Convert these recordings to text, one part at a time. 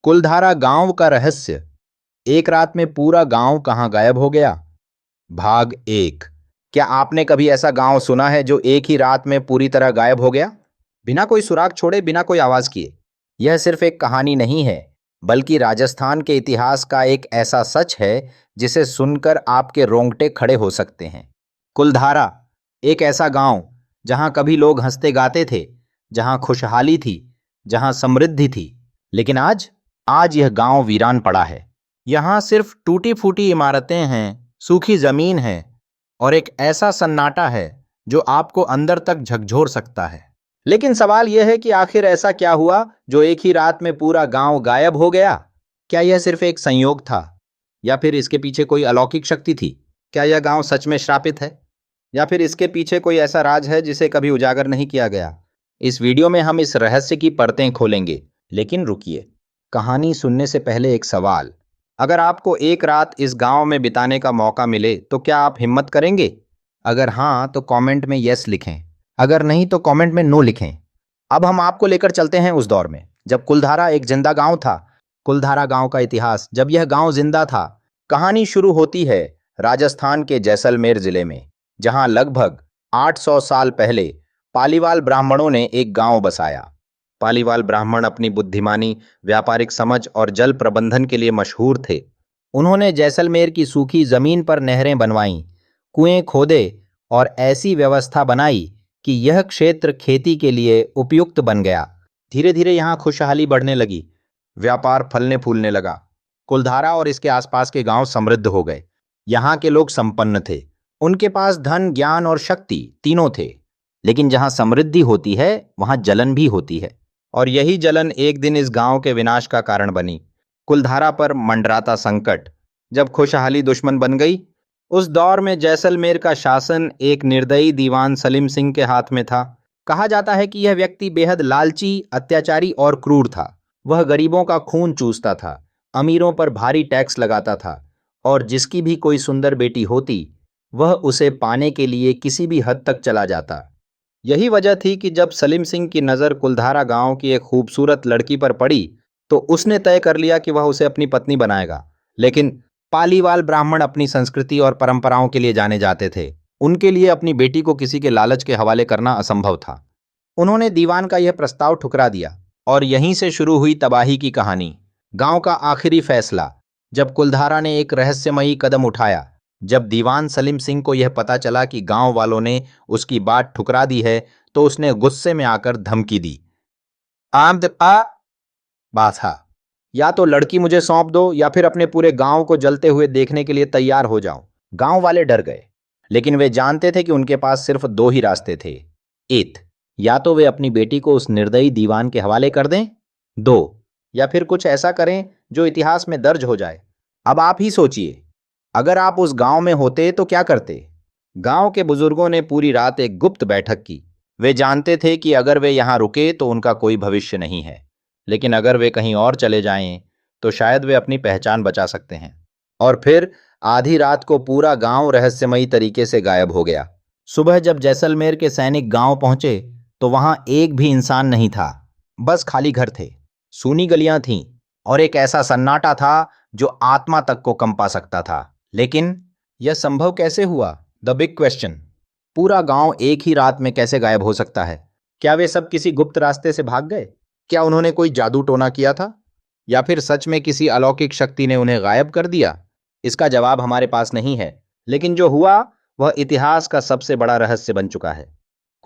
कुलधारा गांव का रहस्य। एक रात में पूरा गांव कहां गायब हो गया। भाग एक। क्या आपने कभी ऐसा गांव सुना है जो एक ही रात में पूरी तरह गायब हो गया, बिना कोई सुराग छोड़े, बिना कोई आवाज किए? यह सिर्फ एक कहानी नहीं है, बल्कि राजस्थान के इतिहास का एक ऐसा सच है जिसे सुनकर आपके रोंगटे खड़े हो सकते हैं। कुलधारा, एक ऐसा गांव जहां कभी लोग हंसते गाते थे, जहां खुशहाली थी, जहां समृद्धि थी। लेकिन आज यह गांव वीरान पड़ा है। यहां सिर्फ टूटी फूटी इमारतें हैं, सूखी जमीन है और एक ऐसा सन्नाटा है जो आपको अंदर तक झकझोर सकता है। लेकिन सवाल यह है कि आखिर ऐसा क्या हुआ जो एक ही रात में पूरा गांव गायब हो गया? क्या यह सिर्फ एक संयोग था, या फिर इसके पीछे कोई अलौकिक शक्ति थी? क्या यह गांव सच में श्रापित है, या फिर इसके पीछे कोई ऐसा राज है जिसे कभी उजागर नहीं किया गया? इस वीडियो में हम इस रहस्य की परतें खोलेंगे। लेकिन रुकिए, कहानी सुनने से पहले एक सवाल। अगर आपको एक रात इस गांव में बिताने का मौका मिले तो क्या आप हिम्मत करेंगे? अगर हाँ तो कमेंट में यस लिखें, अगर नहीं तो कमेंट में नो लिखें। अब हम आपको लेकर चलते हैं उस दौर में जब कुलधारा एक जिंदा गांव था। कुलधारा गांव का इतिहास, जब यह गांव जिंदा था। कहानी शुरू होती है राजस्थान के जैसलमेर जिले में, जहां लगभग 800 साल पहले पालीवाल ब्राह्मणों ने एक गांव बसाया। पालीवाल ब्राह्मण अपनी बुद्धिमानी, व्यापारिक समझ और जल प्रबंधन के लिए मशहूर थे। उन्होंने जैसलमेर की सूखी जमीन पर नहरें बनवाईं, कुएं खोदे और ऐसी व्यवस्था बनाई कि यह क्षेत्र खेती के लिए उपयुक्त बन गया। धीरे धीरे यहाँ खुशहाली बढ़ने लगी, व्यापार फलने फूलने लगा। कुलधारा और इसके आसपास के गांव समृद्ध हो गए। यहाँ के लोग संपन्न थे, उनके पास धन, ज्ञान और शक्ति तीनों थे। लेकिन जहाँ समृद्धि होती है वहाँ जलन भी होती है, और यही जलन एक दिन इस गांव के विनाश का कारण बनी। कुलधारा पर मंडराता संकट जब खुशहाली दुश्मन बन गई। उस दौर में जैसलमेर का शासन एक निर्दयी दीवान सलीम सिंह के हाथ में था। कहा जाता है कि यह व्यक्ति बेहद लालची, अत्याचारी और क्रूर था। वह गरीबों का खून चूसता था, अमीरों पर भारी टैक्स लगाता था, और जिसकी भी कोई सुंदर बेटी होती वह उसे पाने के लिए किसी भी हद तक चला जाता। यही वजह थी कि जब सलीम सिंह की नज़र कुलधारा गांव की एक खूबसूरत लड़की पर पड़ी तो उसने तय कर लिया कि वह उसे अपनी पत्नी बनाएगा। लेकिन पालीवाल ब्राह्मण अपनी संस्कृति और परंपराओं के लिए जाने जाते थे। उनके लिए अपनी बेटी को किसी के लालच के हवाले करना असंभव था। उन्होंने दीवान का यह प्रस्ताव ठुकरा दिया, और यहीं से शुरू हुई तबाही की कहानी। गांव का आखिरी फैसला, जब कुलधारा ने एक रहस्यमयी कदम उठाया। जब दीवान सलीम सिंह को यह पता चला कि गांव वालों ने उसकी बात ठुकरा दी है, तो उसने गुस्से में आकर धमकी दी। बात था, या तो लड़की मुझे सौंप दो या फिर अपने पूरे गांव को जलते हुए देखने के लिए तैयार हो जाओ। गांव वाले डर गए, लेकिन वे जानते थे कि उनके पास सिर्फ दो ही रास्ते थे। एक, या तो वे अपनी बेटी को उस निर्दयी दीवान के हवाले कर दें। दो, या फिर कुछ ऐसा करें जो इतिहास में दर्ज हो जाए। अब आप ही सोचिए, अगर आप उस गांव में होते तो क्या करते? गांव के बुजुर्गों ने पूरी रात एक गुप्त बैठक की। वे जानते थे कि अगर वे यहां रुके तो उनका कोई भविष्य नहीं है, लेकिन अगर वे कहीं और चले जाएं तो शायद वे अपनी पहचान बचा सकते हैं। और फिर आधी रात को पूरा गांव रहस्यमयी तरीके से गायब हो गया। सुबह जब जैसलमेर के सैनिक गांव पहुंचे तो वहां एक भी इंसान नहीं था। बस खाली घर थे, सूनी गलियां थीं, और एक ऐसा सन्नाटा था जो आत्मा तक को कंपा सकता था। लेकिन यह संभव कैसे हुआ? The big question. पूरा गांव एक ही रात में कैसे गायब हो सकता है? क्या वे सब किसी गुप्त रास्ते से भाग गए? क्या उन्होंने कोई जादू टोना किया था, या फिर सच में किसी अलौकिक शक्ति ने उन्हें गायब कर दिया? इसका जवाब हमारे पास नहीं है, लेकिन जो हुआ वह इतिहास का सबसे बड़ा रहस्य बन चुका है।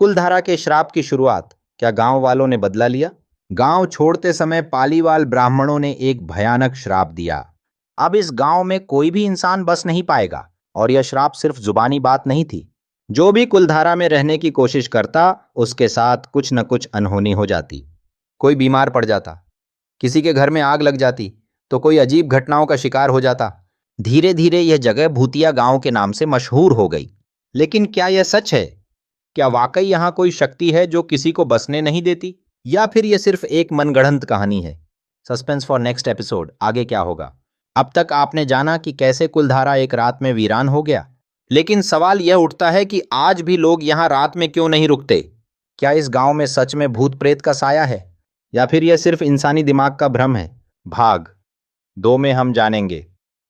कुलधारा के श्राप की शुरुआत, क्या गांव वालों ने बदला लिया? गांव छोड़ते समय पालीवाल ब्राह्मणों ने एक भयानक श्राप दिया। अब इस गांव में कोई भी इंसान बस नहीं पाएगा, और यह श्राप सिर्फ जुबानी बात नहीं थी। जो भी कुलधारा में रहने की कोशिश करता, उसके साथ कुछ न कुछ अनहोनी हो जाती। कोई बीमार पड़ जाता, किसी के घर में आग लग जाती, तो कोई अजीब घटनाओं का शिकार हो जाता। धीरे धीरे यह जगह भूतिया गांव के नाम से मशहूर हो गई। लेकिन क्या यह सच है? क्या वाकई यहां कोई शक्ति है जो किसी को बसने नहीं देती, या फिर यह सिर्फ एक मनगढ़ंत कहानी है? Suspense for next episode. आगे क्या होगा? अब तक आपने जाना कि कैसे कुलधारा एक रात में वीरान हो गया, लेकिन सवाल यह उठता है कि आज भी लोग यहां रात में क्यों नहीं रुकते? क्या इस गांव में सच में भूत प्रेत का साया है, या फिर यह सिर्फ इंसानी दिमाग का भ्रम है? भाग 2 में हम जानेंगे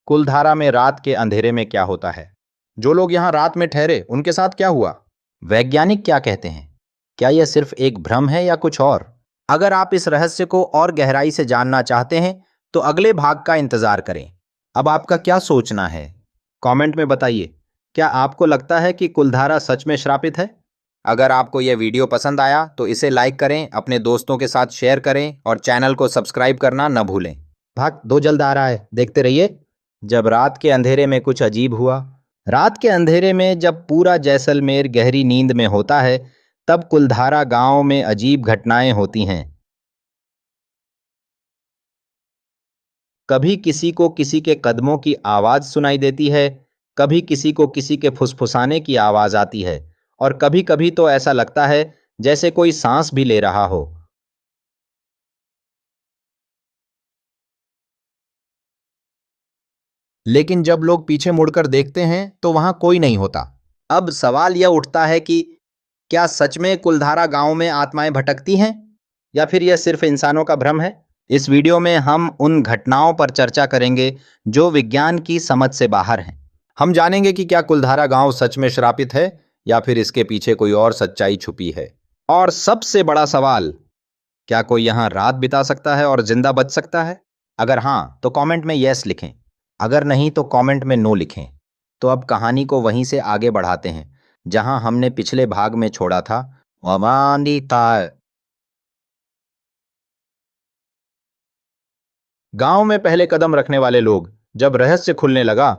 कुलधारा में रात के अंधेरे में क्या होता है। जो लोग यहाँ रात में ठहरे उनके साथ क्या हुआ? वैज्ञानिक क्या कहते हैं? क्या यह सिर्फ एक भ्रम है या कुछ और? अगर आप इस रहस्य को और गहराई से जानना चाहते हैं तो अगले भाग का इंतजार करें। अब आपका क्या सोचना है? कमेंट में बताइए। क्या आपको लगता है कि कुलधारा सच में श्रापित है? अगर आपको यह वीडियो पसंद आया तो इसे लाइक करें, अपने दोस्तों के साथ शेयर करें और चैनल को सब्सक्राइब करना न भूलें। भाग 2 जल्द आ रहा है, देखते रहिए। जब रात के अंधेरे में कुछ अजीब हुआ। रात के अंधेरे में जब पूरा जैसलमेर गहरी नींद में होता है, तब कुलधारा गांव में अजीब घटनाएं होती हैं। कभी किसी को किसी के कदमों की आवाज सुनाई देती है, कभी किसी को किसी के फुसफुसाने की आवाज आती है, और कभी कभी तो ऐसा लगता है जैसे कोई सांस भी ले रहा हो। लेकिन जब लोग पीछे मुड़कर देखते हैं तो वहां कोई नहीं होता। अब सवाल यह उठता है कि क्या सच में कुलधारा गांव में आत्माएं भटकती हैं या फिर यह सिर्फ इंसानों का भ्रम है? इस वीडियो में हम उन घटनाओं पर चर्चा करेंगे जो विज्ञान की समझ से बाहर हैं। हम जानेंगे कि क्या कुलधारा गांव सच में श्रापित है या फिर इसके पीछे कोई और सच्चाई छुपी है। और सबसे बड़ा सवाल, क्या कोई यहाँ रात बिता सकता है और जिंदा बच सकता है? अगर हाँ तो कमेंट में यस लिखें, अगर नहीं तो कमेंट में नो लिखें। तो अब कहानी को वहीं से आगे बढ़ाते हैं जहां हमने पिछले भाग में छोड़ा था। अमानिता। गांव में पहले कदम रखने वाले लोग। जब रहस्य खुलने लगा,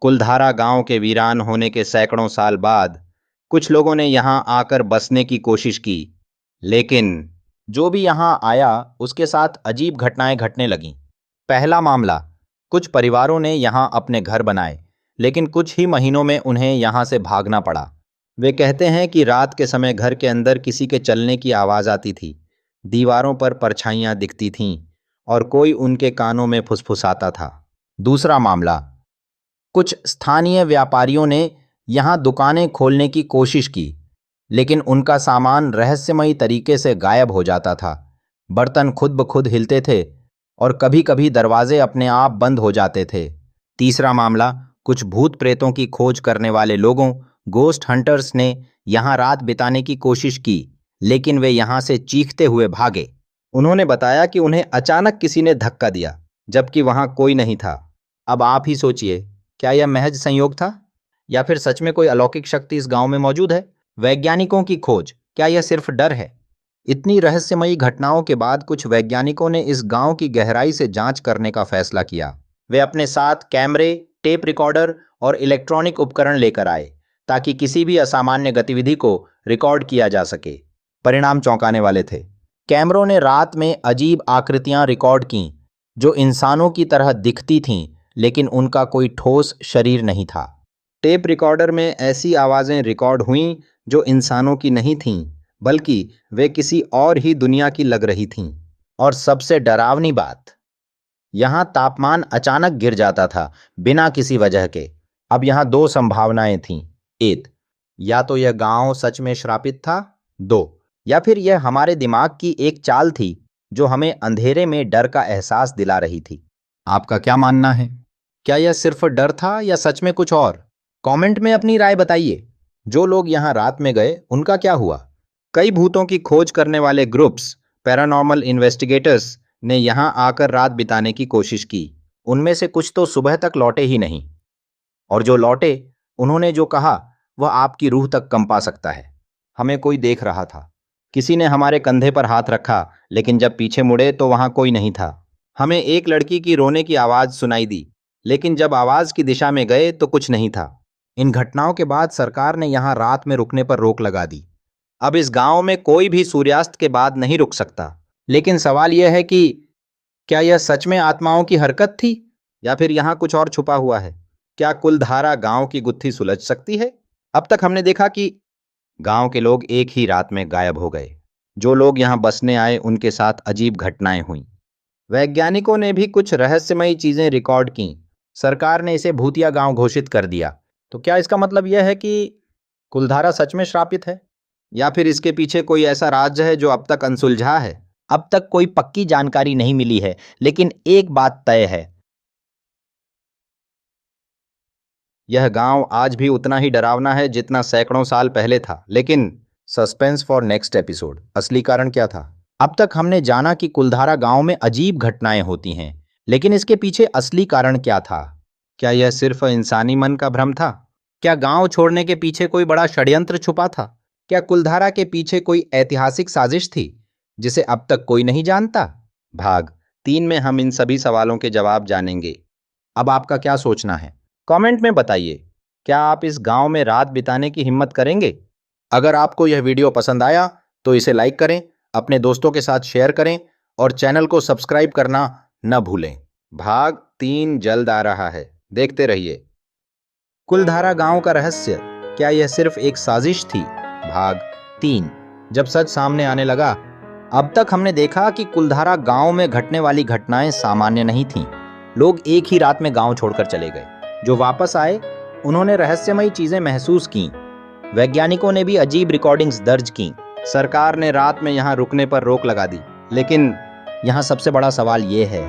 कुलधारा गांव के वीरान होने के सैकड़ों साल बाद कुछ लोगों ने यहां आकर बसने की कोशिश की। लेकिन जो भी यहां आया उसके साथ अजीब घटनाएं घटने लगीं। पहला मामला, कुछ परिवारों ने यहां अपने घर बनाए, लेकिन कुछ ही महीनों में उन्हें यहां से भागना पड़ा। वे कहते हैं कि रात के समय घर के अंदर किसी के चलने की आवाज आती थी, दीवारों पर परछाइयां दिखती थीं और कोई उनके कानों में फुसफुसाता था। दूसरा मामला, कुछ स्थानीय व्यापारियों ने यहां दुकानें खोलने की कोशिश की, लेकिन उनका सामान रहस्यमयी तरीके से गायब हो जाता था। बर्तन खुद ब खुद हिलते थे और कभी-कभी दरवाजे अपने आप बंद हो जाते थे। तीसरा मामला, कुछ भूत प्रेतों की खोज करने वाले लोगों, गोस्ट हंटर्स ने यहां रात बिताने की कोशिश की, लेकिन वे यहां से चीखते हुए भागे। उन्होंने बताया कि उन्हें अचानक किसी ने धक्का दिया, जबकि वहां कोई नहीं था। अब आप ही सोचिए, क्या यह महज संयोग था या फिर सच में कोई अलौकिक शक्ति इस गांव में मौजूद है? वैज्ञानिकों की खोज, क्या यह सिर्फ डर है? इतनी रहस्यमयी घटनाओं के बाद कुछ वैज्ञानिकों ने इस गांव की गहराई से जांच करने का फैसला किया। वे अपने साथ कैमरे, टेप रिकॉर्डर और इलेक्ट्रॉनिक उपकरण लेकर आए ताकि किसी भी असामान्य गतिविधि को रिकॉर्ड किया जा सके। परिणाम चौंकाने वाले थे। कैमरों ने रात में अजीब आकृतियां रिकॉर्ड कीं जो इंसानों की तरह दिखती थीं, लेकिन उनका कोई ठोस शरीर नहीं था। टेप रिकॉर्डर में ऐसी आवाज़ें रिकॉर्ड हुईं जो इंसानों की नहीं थीं, बल्कि वे किसी और ही दुनिया की लग रही थीं। और सबसे डरावनी बात, यहाँ तापमान अचानक गिर जाता था बिना किसी वजह के। अब यहाँ दो संभावनाएं थीं। एक, या तो यह गांव सच में श्रापित था। दो, या फिर यह हमारे दिमाग की एक चाल थी जो हमें अंधेरे में डर का एहसास दिला रही थी। आपका क्या मानना है? क्या यह सिर्फ डर था या सच में कुछ और? कमेंट में अपनी राय बताइए। जो लोग यहाँ रात में गए उनका क्या हुआ? कई भूतों की खोज करने वाले ग्रुप्स, पैरानॉर्मल इन्वेस्टिगेटर्स ने यहाँ आकर रात बिताने की कोशिश की। उनमें से कुछ तो सुबह तक लौटे ही नहीं, और जो लौटे उन्होंने जो कहा वह आपकी रूह तक कंपा सकता है। हमें कोई देख रहा था, किसी ने हमारे कंधे पर हाथ रखा, लेकिन जब पीछे मुड़े तो वहां कोई नहीं था। हमें एक लड़की की रोने की आवाज सुनाई दी, लेकिन जब आवाज की दिशा में गए तो कुछ नहीं था। इन घटनाओं के बाद सरकार ने यहाँ रात में रुकने पर रोक लगा दी। अब इस गांव में कोई भी सूर्यास्त के बाद नहीं रुक सकता। लेकिन सवाल यह है कि क्या यह सच में आत्माओं की हरकत थी या फिर यहाँ कुछ और छुपा हुआ है? क्या कुलधारा गांव की गुत्थी सुलझ सकती है? अब तक हमने देखा कि गांव के लोग एक ही रात में गायब हो गए। जो लोग यहाँ बसने आए उनके साथ अजीब घटनाएं हुईं। वैज्ञानिकों ने भी कुछ रहस्यमयी चीजें रिकॉर्ड की। सरकार ने इसे भूतिया गांव घोषित कर दिया। तो क्या इसका मतलब यह है कि कुलधारा सच में श्रापित है या फिर इसके पीछे कोई ऐसा राज है जो अब तक अनसुलझा है? अब तक कोई पक्की जानकारी नहीं मिली है, लेकिन एक बात तय है, यह गांव आज भी उतना ही डरावना है जितना सैकड़ों साल पहले था। लेकिन सस्पेंस फॉर नेक्स्ट एपिसोड, असली कारण क्या था? अब तक हमने जाना कि कुलधारा गांव में अजीब घटनाएं होती हैं, लेकिन इसके पीछे असली कारण क्या था? क्या यह सिर्फ इंसानी मन का भ्रम था? क्या गांव छोड़ने के पीछे कोई बड़ा षड्यंत्र छुपा था? क्या कुलधारा के पीछे कोई ऐतिहासिक साजिश थी जिसे अब तक कोई नहीं जानता? भाग 3 में हम इन सभी सवालों के जवाब जानेंगे। अब आपका क्या सोचना है? कमेंट में बताइए। क्या आप इस गांव में रात बिताने की हिम्मत करेंगे? अगर आपको यह वीडियो पसंद आया तो इसे लाइक करें, अपने दोस्तों के साथ शेयर करें और चैनल को सब्सक्राइब करना न भूलें। भाग 3 जल्द आ रहा है, देखते रहिए। कुलधारा गांव का रहस्य, क्या यह सिर्फ एक साजिश थी? भाग 3, जब सच सामने आने लगा। अब तक हमने देखा कि कुलधारा गांव में घटने वाली घटनाएं सामान्य नहीं थीं। लोग एक ही रात में गांव छोड़कर चले गए। जो वापस आए उन्होंने रहस्यमयी चीजें महसूस की। वैज्ञानिकों ने भी अजीब रिकॉर्डिंग्स दर्ज की। सरकार ने रात में यहां रुकने पर रोक लगा दी। लेकिन यहां सबसे बड़ा सवाल यह है,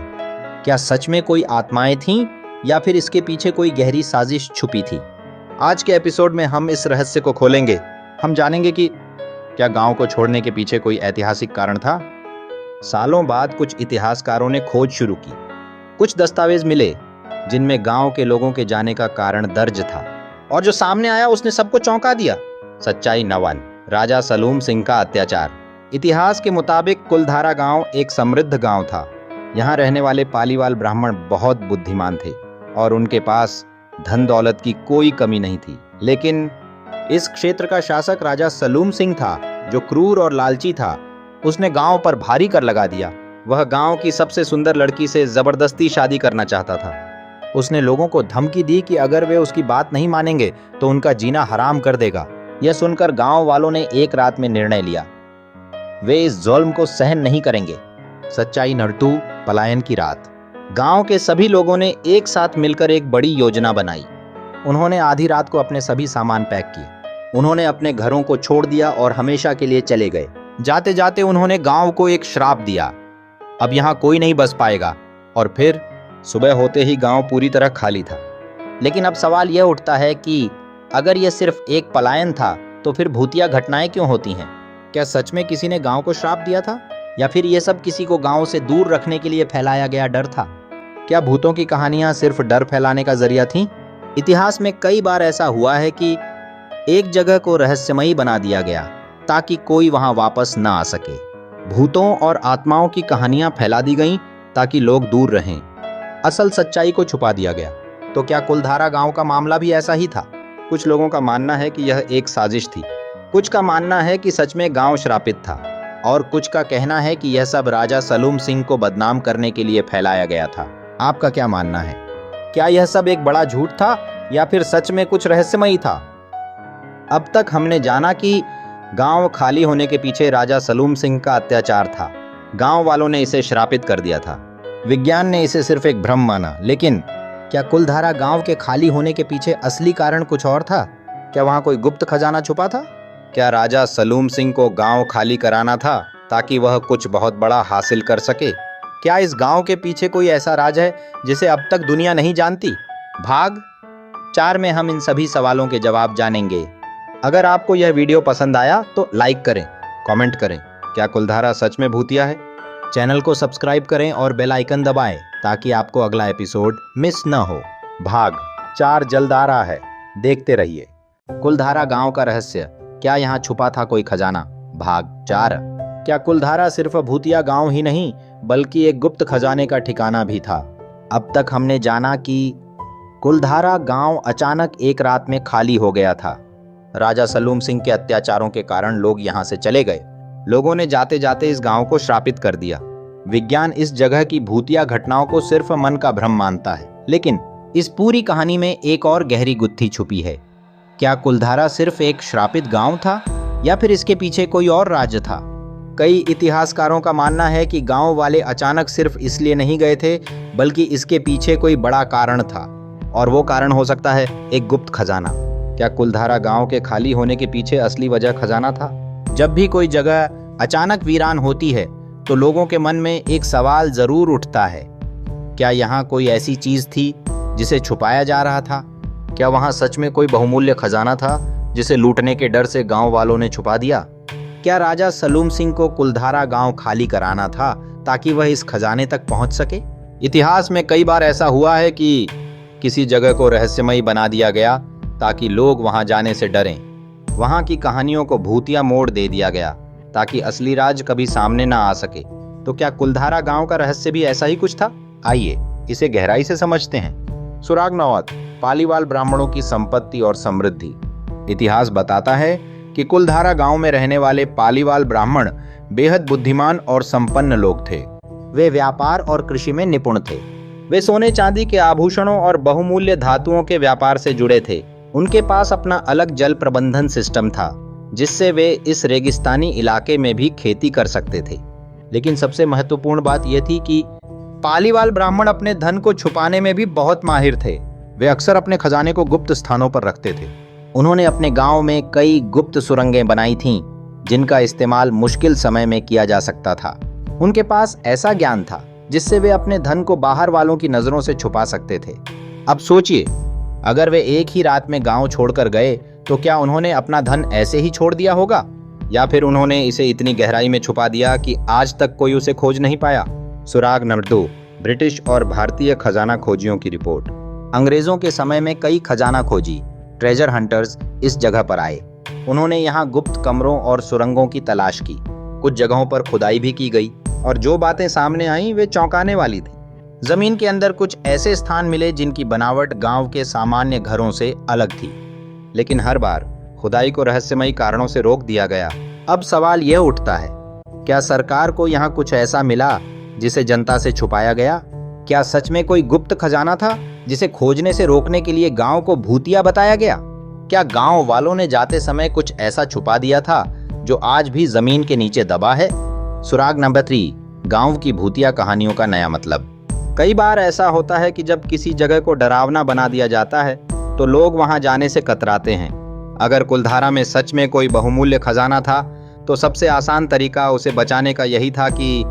क्या सच में कोई आत्माएं थीं या फिर इसके पीछे कोई गहरी साजिश छुपी थी? आज के एपिसोड में हम इस रहस्य को खोलेंगे। हम जानेंगे कि क्या गांव को छोड़ने के पीछे कोई ऐतिहासिक कारण था? सालों बाद कुछ इतिहासकारों ने खोज शुरू की। कुछ दस्तावेज मिले जिनमें गांव के लोगों के जाने का कारण दर्ज था, और जो सामने आया उसने सबको चौंका दिया। सच्चाई 9, राजा सलूम सिंह का अत्याचार। इतिहास के मुताबिक कुलधारा गांव एक समृद्ध गांव था। यहाँ रहने वाले पालीवाल ब्राह्मण बहुत बुद्धिमान थे और उनके पास धन दौलत की कोई कमी नहीं थी। लेकिन इस क्षेत्र का शासक राजा सलूम सिंह था, जो क्रूर और लालची था। उसने गांव पर भारी कर लगा दिया। वह गांव की सबसे सुंदर लड़की से जबरदस्ती शादी करना चाहता था। उसने लोगों को धमकी दी कि अगर वे उसकी बात नहीं मानेंगे तो उनका जीना हराम कर देगा। यह सुनकर गांव वालों ने एक रात में निर्णय लिया, वे इस जुल्म को सहन नहीं करेंगे। सच्चाई 2, पलायन की रात। गांव के सभी लोगों ने एक साथ मिलकर एक बड़ी योजना बनाई। उन्होंने आधी रात को अपने सभी सामान पैक किए। उन्होंने अपने घरों को छोड़ दिया और हमेशा के लिए चले गए। जाते जाते उन्होंने गांव को एक श्राप दिया, अब यहां कोई नहीं बस पाएगा। और फिर सुबह होते ही गांव पूरी तरह खाली था। लेकिन अब सवाल यह उठता है कि अगर यह सिर्फ एक पलायन था तो फिर भूतिया घटनाएं क्यों होती हैं? क्या सच में किसी ने गांव को श्राप दिया था, या फिर यह सब किसी को गांव से दूर रखने के लिए फैलाया गया डर था? क्या भूतों की कहानियां सिर्फ डर फैलाने का जरिया थीं? इतिहास में कई बार ऐसा हुआ है कि एक जगह को रहस्यमयी बना दिया गया ताकि कोई वहां वापस न आ सके। भूतों और आत्माओं की कहानियां फैला दी गईं ताकि लोग दूर रहें। असल सच्चाई को छुपा दिया गया। तो क्या कुलधारा गांव का मामला भी ऐसा ही था? कुछ लोगों का मानना है कि यह एक साजिश थी, कुछ का मानना है कि सच में गांव श्रापित था, और कुछ का कहना है कि यह सब राजा सलूम सिंह को बदनाम करने के लिए फैलाया गया था। आपका क्या मानना है? क्या यह सब एक बड़ा झूठ था या फिर सच में कुछ रहस्यमयी था? अब तक हमने जाना कि गांव खाली होने के पीछे राजा सलूम सिंह का अत्याचार था। गांव वालों ने इसे श्रापित कर दिया था। विज्ञान ने इसे सिर्फ एक भ्रम माना। लेकिन क्या कुलधारा गांव के खाली होने के पीछे असली कारण कुछ और था? क्या वहां कोई गुप्त खजाना छुपा था? क्या राजा सलूम सिंह को गांव खाली कराना था ताकि वह कुछ बहुत बड़ा हासिल कर सके? क्या इस गांव के पीछे कोई ऐसा राज है जिसे अब तक दुनिया नहीं जानती? भाग 4 में हम इन सभी सवालों के जवाब जानेंगे। अगर आपको यह वीडियो पसंद आया तो लाइक करें, कमेंट करें। क्या कुलधारा सच में भूतिया है? चैनल को सब्सक्राइब करें और बेल आइकन दबाएं ताकि आपको अगला एपिसोड मिस न हो। भाग 4 जल्द आ रहा है, देखते रहिए। कुलधारा गांव का रहस्य, क्या यहाँ छुपा था कोई खजाना? भाग 4। क्या कुलधारा सिर्फ भूतिया गांव ही नहीं बल्कि एक गुप्त खजाने का ठिकाना भी था? अब तक हमने जाना कि कुलधारा गांव अचानक एक रात में खाली हो गया था। राजा सलूम सिंह के अत्याचारों के कारण लोग यहाँ से चले गए। लोगों ने जाते जाते इस गांव को श्रापित कर दिया। विज्ञान इस जगह की भूतिया घटनाओं को सिर्फ मन का भ्रम मानता है, लेकिन इस पूरी कहानी में एक और गहरी गुत्थी छुपी है। क्या कुलधारा सिर्फ एक श्रापित गांव था या फिर इसके पीछे कोई और राज था? कई इतिहासकारों का मानना है कि गांव वाले अचानक सिर्फ इसलिए नहीं गए थे, बल्कि इसके पीछे कोई बड़ा कारण था, और वो कारण हो सकता है एक गुप्त खजाना। क्या कुलधारा गांव के खाली होने के पीछे असली वजह खजाना था? जब भी कोई जगह अचानक वीरान होती है तो लोगों के मन में एक सवाल जरूर उठता है, क्या यहाँ कोई ऐसी चीज थी जिसे छुपाया जा रहा था? क्या वहां सच में कोई बहुमूल्य खजाना था जिसे लूटने के डर से गांव वालों ने छुपा दिया? क्या राजा सलूम सिंह को कुलधारा गांव खाली कराना था ताकि वह इस खजाने तक पहुंच सके? इतिहास में कई बार ऐसा हुआ है कि किसी जगह को रहस्यमयी बना दिया गया ताकि लोग वहां जाने से डरें। वहां की कहानियों को भूतिया मोड़ दे दिया गया ताकि असली राज कभी सामने ना आ सके। तो क्या कुलधारा गांव का रहस्य भी ऐसा ही कुछ था? आइए इसे गहराई से समझते हैं। सुराग नौवत, पालीवाल ब्राह्मणों की संपत्ति और समृद्धि। इतिहास बताता है कि कुलधारा गांव में रहने वाले पालीवाल ब्राह्मण बेहद बुद्धिमान और संपन्न लोग थे। वे व्यापार और कृषि में निपुण थे। वे सोने चांदी के आभूषणों और बहुमूल्य धातुओं के व्यापार से जुड़े थे। उनके पास अपना अलग जल प्रबंधन सिस्टम था जिससे वे इस रेगिस्तानी इलाके में भी खेती कर सकते थे। लेकिन सबसे महत्वपूर्ण बात यह थी कि पालीवाल ब्राह्मण अपने धन को छुपाने में भी बहुत माहिर थे। वे अक्सर अपने खजाने को गुप्त स्थानों पर रखते थे। उन्होंने अपने गांव में कई गुप्त सुरंगें बनाई थीं जिनका इस्तेमाल मुश्किल समय में किया जा सकता था। उनके पास ऐसा ज्ञान था जिससे वे अपने धन को बाहर वालों की नजरों से छुपा सकते थे। अब सोचिए, अगर वे एक ही रात में गांव छोड़कर गए तो क्या उन्होंने अपना धन ऐसे ही छोड़ दिया होगा, या फिर उन्होंने इसे इतनी गहराई में छुपा दिया कि आज तक कोई उसे खोज नहीं पाया? सुराग नंबर 2, ब्रिटिश और भारतीय खजाना खोजियों की रिपोर्ट। अंग्रेजों के समय में कई खजाना खोजी ट्रेजर हंटर्स इस जगह पर आए। उन्होंने यहाँ गुप्त कमरों और सुरंगों की तलाश की। कुछ जगहों पर खुदाई भी की गई और जो बातें सामने आईं वे चौंकाने वाली थी। जमीन के अंदर कुछ ऐसे स्थान मिले जिनकी बनावट गांव के सामान्य घरों से अलग थी, लेकिन हर बार खुदाई को रहस्यमयी कारणों से रोक दिया गया। अब सवाल यह उठता है, क्या सरकार को यहाँ कुछ ऐसा मिला जिसे जनता से छुपाया गया? क्या सच में कोई गुप्त खजाना था जिसे खोजने से रोकने के लिए गांव को भूतिया बताया गया? क्या गांव वालों ने जाते समय कुछ ऐसा छुपा दिया था जो आज भी जमीन के नीचे दबा है? सुराग नंबर 3, गांव की भूतिया कहानियों का नया मतलब। कई बार ऐसा होता है कि जब किसी जगह को डरावना बना दिया जाता है तो लोग वहां जाने से कतराते हैं। अगर कुलधारा में सच में कोई बहुमूल्य खजाना था तो सबसे आसान तरीका उसे बचाने का यही था कि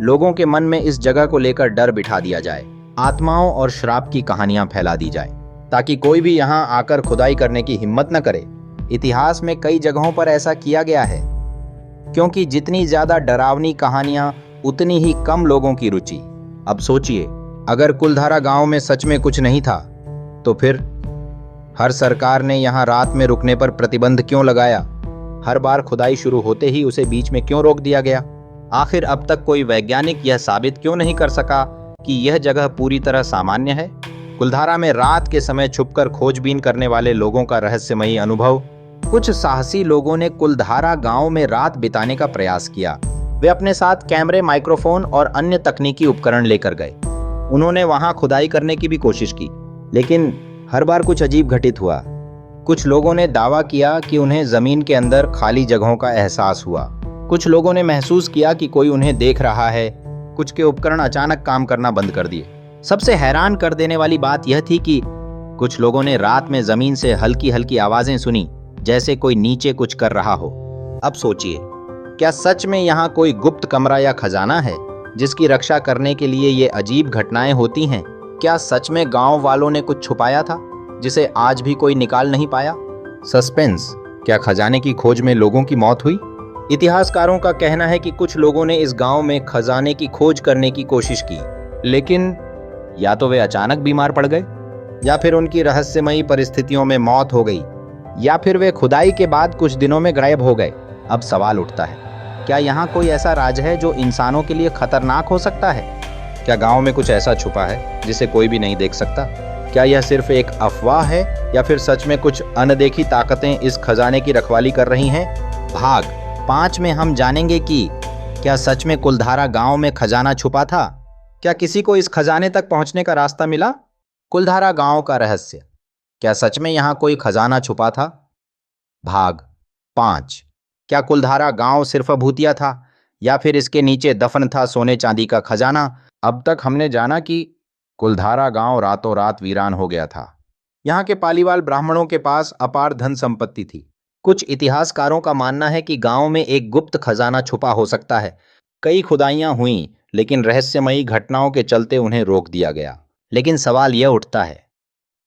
लोगों के मन में इस जगह को लेकर डर बिठा दिया जाए। आत्माओं और श्राप की कहानियां फैला दी जाए ताकि कोई भी यहां आकर खुदाई करने की हिम्मत न करे। इतिहास में कई जगहों पर ऐसा किया गया है, क्योंकि जितनी ज्यादा डरावनी कहानियां उतनी ही कम लोगों की रुचि। अब सोचिए, अगर कुलधारा गांव में सच में कुछ नहीं था तो फिर हर सरकार ने यहां रात में रुकने पर प्रतिबंध क्यों लगाया? हर बार खुदाई शुरू होते ही उसे बीच में क्यों रोक दिया गया? आखिर अब तक कोई वैज्ञानिक यह साबित क्यों नहीं कर सका कि यह जगह पूरी तरह सामान्य है? कुलधारा में रात के समय छुपकर खोजबीन करने वाले लोगों का रहस्यमयी अनुभव। कुछ साहसी लोगों ने कुलधारा गांव में रात बिताने का प्रयास किया। वे अपने साथ कैमरे, माइक्रोफोन और अन्य तकनीकी उपकरण लेकर गए। उन्होंने वहां खुदाई करने की भी कोशिश की, लेकिन हर बार कुछ अजीब घटित हुआ। कुछ लोगों ने दावा किया कि उन्हें जमीन के अंदर खाली जगहों का एहसास हुआ। कुछ लोगों ने महसूस किया कि कोई उन्हें देख रहा है। कुछ के उपकरण अचानक काम करना बंद कर दिए। सबसे हैरान कर देने वाली बात यह थी कि कुछ लोगों ने रात में जमीन से हल्की हल्की आवाजें सुनी, जैसे कोई नीचे कुछ कर रहा हो। अब सोचिए, क्या सच में यहाँ कोई गुप्त कमरा या खजाना है जिसकी रक्षा करने के लिए ये अजीब घटनाएं होती हैं? क्या सच में गांव वालों ने कुछ छुपाया था जिसे आज भी कोई निकाल नहीं पाया? सस्पेंस, क्या खजाने की खोज में लोगों की मौत हुई? इतिहासकारों का कहना है कि कुछ लोगों ने इस गांव में खजाने की खोज करने की कोशिश की, लेकिन या तो वे अचानक बीमार पड़ गए, या फिर उनकी रहस्यमयी परिस्थितियों में मौत हो गई, या फिर वे खुदाई के बाद कुछ दिनों में गायब हो गए। अब सवाल उठता है, क्या यहाँ कोई ऐसा राज है जो इंसानों के लिए खतरनाक हो सकता है? क्या गांव में कुछ ऐसा छुपा है जिसे कोई भी नहीं देख सकता? क्या यह सिर्फ एक अफवाह है या फिर सच में कुछ अनदेखी ताकतें इस खजाने की रखवाली कर रही हैं? भाग 5 में हम जानेंगे कि क्या सच में कुलधारा गांव में खजाना छुपा था? क्या किसी को इस खजाने तक पहुंचने का रास्ता मिला? कुलधारा गांव का रहस्य, क्या सच में यहाँ कोई खजाना छुपा था? भाग 5, क्या कुलधारा गांव सिर्फ भूतिया था या फिर इसके नीचे दफन था सोने चांदी का खजाना? अब तक हमने जाना कि कुलधारा गांव रातों रात वीरान हो गया था। यहाँ के पालीवाल ब्राह्मणों के पास अपार धन संपत्ति थी। कुछ इतिहासकारों का मानना है कि गांव में एक गुप्त खजाना छुपा हो सकता है कई खुदाइयां हुईं, लेकिन रहस्यमयी घटनाओं के चलते उन्हें रोक दिया गया। लेकिन सवाल यह उठता है,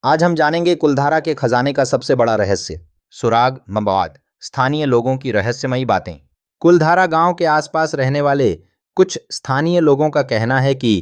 आज हम जानेंगे कुलधारा के खजाने का सबसे बड़ा रहस्य, सुराग मवाद, स्थानीय लोगों की रहस्यमयी बातें। कुलधारा गांव के आसपास रहने वाले कुछ स्थानीय लोगों का कहना है कि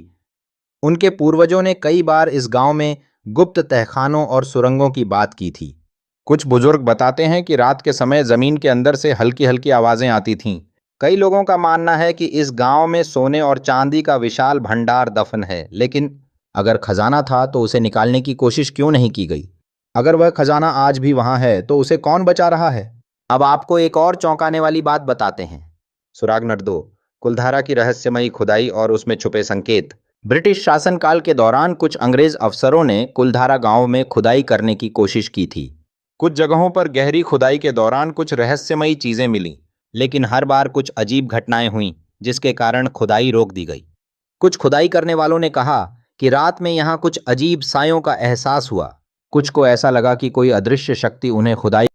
उनके पूर्वजों ने कई बार इस गांव में गुप्त तहखानों और सुरंगों की बात की थी। कुछ बुजुर्ग बताते हैं कि रात के समय जमीन के अंदर से हल्की हल्की आवाजें आती थीं। कई लोगों का मानना है कि इस गांव में सोने और चांदी का विशाल भंडार दफन है, लेकिन अगर खजाना था तो उसे निकालने की कोशिश क्यों नहीं की गई? अगर वह खजाना आज भी वहां है तो उसे कौन बचा रहा है? अब आपको एक और चौंकाने वाली बात बताते हैं। सुराग नंबर 2, कुलधारा की रहस्यमयी खुदाई और उसमें छुपे संकेत। ब्रिटिश शासनकाल के दौरान कुछ अंग्रेज अफसरों ने कुलधारा गांव में खुदाई करने की कोशिश की थी। कुछ जगहों पर गहरी खुदाई के दौरान कुछ रहस्यमयी चीजें मिलीं, लेकिन हर बार कुछ अजीब घटनाएं हुईं, जिसके कारण खुदाई रोक दी गई। कुछ खुदाई करने वालों ने कहा कि रात में यहाँ कुछ अजीब सायों का एहसास हुआ। कुछ को ऐसा लगा कि कोई अदृश्य शक्ति उन्हें खुदाई